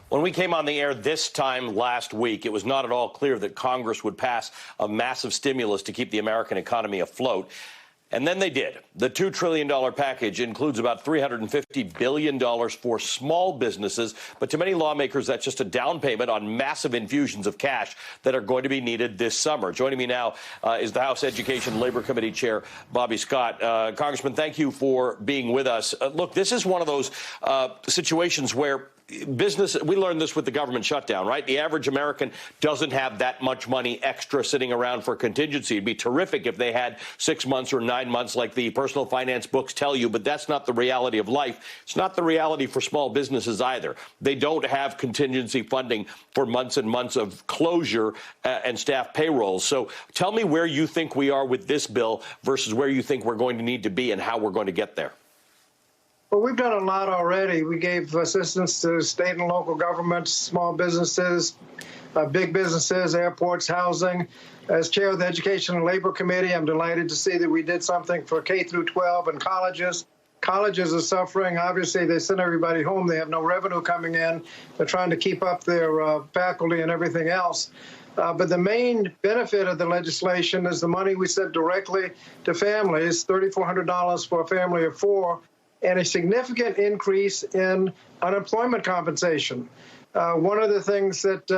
When we came on the air this time last week, it was not at all clear that Congress would pass a massive stimulus to keep the American economy afloat. And then they did. The $2 trillion package includes about $350 billion for small businesses. But to many lawmakers, that's just a down payment on massive infusions of cash that are going to be needed this summer. Joining me now is the House Education and Labor Committee Chair, Bobby Scott. Congressman, thank you for being with us. Look, this is one of those situations where business, we learned this with the government shutdown, right? The average American doesn't have that much money extra sitting around for contingency. It'd be terrific if they had 6 months or 9 months like the personal finance books tell you, but that's not the reality of life. It's not the reality for small businesses either. They don't have contingency funding for months and months of closure and staff payrolls. So tell me where you think we are with this bill versus where you think we're going to need to be and how we're going to get there. Well, we've done a lot already. We gave assistance to state and local governments, small businesses, big businesses, airports, housing. As chair of the Education and Labor Committee, I'm delighted to see that we did something for K through 12 and colleges. Colleges are suffering. Obviously, they send everybody home. They have no revenue coming in. They're trying to keep up their faculty and everything else. But the main benefit of the legislation is the money we sent directly to families, $3,400 for a family of 4, and a significant increase in unemployment compensation. One of the things that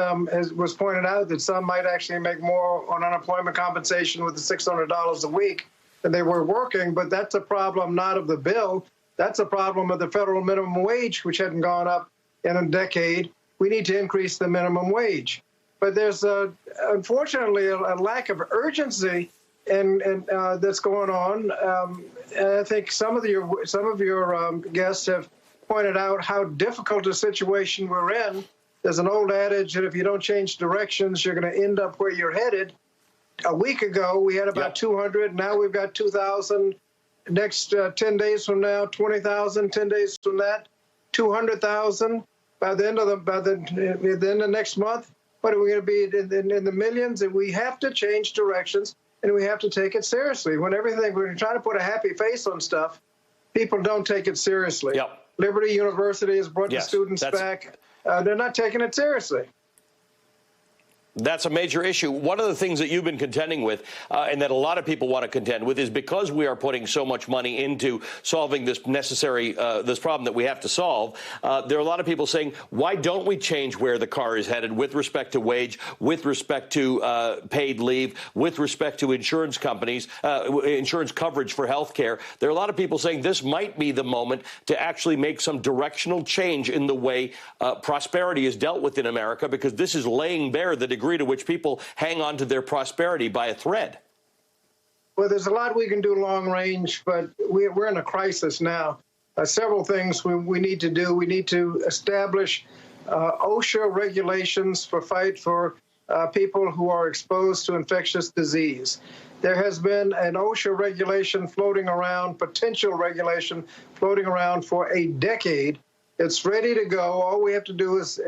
was pointed out that some might actually make more on unemployment compensation with the $600 a week than they were working, but that's a problem not of the bill. That's a problem of the federal minimum wage, which hadn't gone up in a decade. We need to increase the minimum wage. But there's, unfortunately, a lack of urgency and that's going on. And I think some of your guests have pointed out how difficult a situation we're in. There's an old adage that if you don't change directions, you're going to end up where you're headed. A week ago, we had about 200. Now we've got 2,000. Next 10 days from now, 20,000. 10 days from that, 200,000. By the end of next month, what are we going to be in the millions? And we have to change directions. And we have to take it seriously. When we're trying to put a happy face on stuff, people don't take it seriously. Yep. Liberty University has brought the students back. They're not taking it seriously. That's a major issue. One of the things that you've been contending with, and that a lot of people want to contend with, is because we are putting so much money into solving this this problem that we have to solve, there are a lot of people saying, why don't we change where the car is headed with respect to wage, with respect to paid leave, with respect to insurance companies, insurance coverage for health care? There are a lot of people saying this might be the moment to actually make some directional change in the way prosperity is dealt with in America, because this is laying bare the degree to which people hang on to their prosperity by a thread. Well, there's a lot we can do long range, but we're in a crisis now. Several things we need to do. We need to establish OSHA regulations for people who are exposed to infectious disease. There has been an OSHA regulation floating around, potential regulation floating around for a decade. It's ready to go. All we have to do is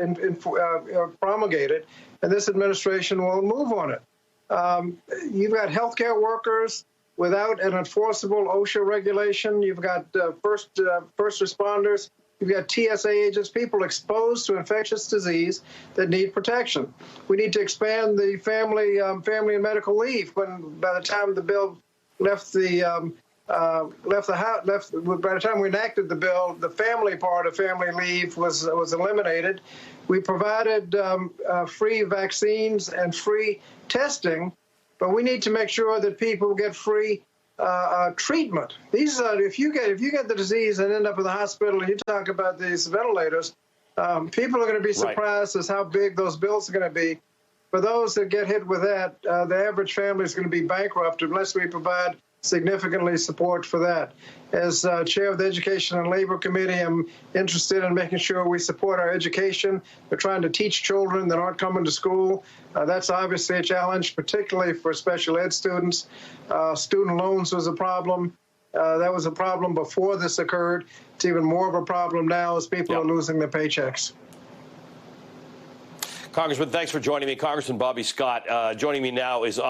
promulgate it, and this administration will move on it. You've got healthcare workers without an enforceable OSHA regulation. You've got first responders. You've got TSA agents, people exposed to infectious disease that need protection. We need to expand the family and medical leave. By the time the bill left the House, by the time we enacted the bill, the family part of family leave was eliminated. We provided free vaccines and free testing, but we need to make sure that people get free treatment. These if you get the disease and end up in the hospital, and you talk about these ventilators, people are going to be surprised as how big those bills are going to be. For those that get hit with that, the average family is going to be bankrupt unless we provide significantly support for that. As chair of the Education and Labor Committee, I'm interested in making sure we support our education. We're trying to teach children that aren't coming to school. That's obviously a challenge, particularly for special ed students. Student loans was a problem. That was a problem before this occurred. It's even more of a problem now as people are losing their paychecks. Congressman, thanks for joining me. Congressman Bobby Scott joining me now is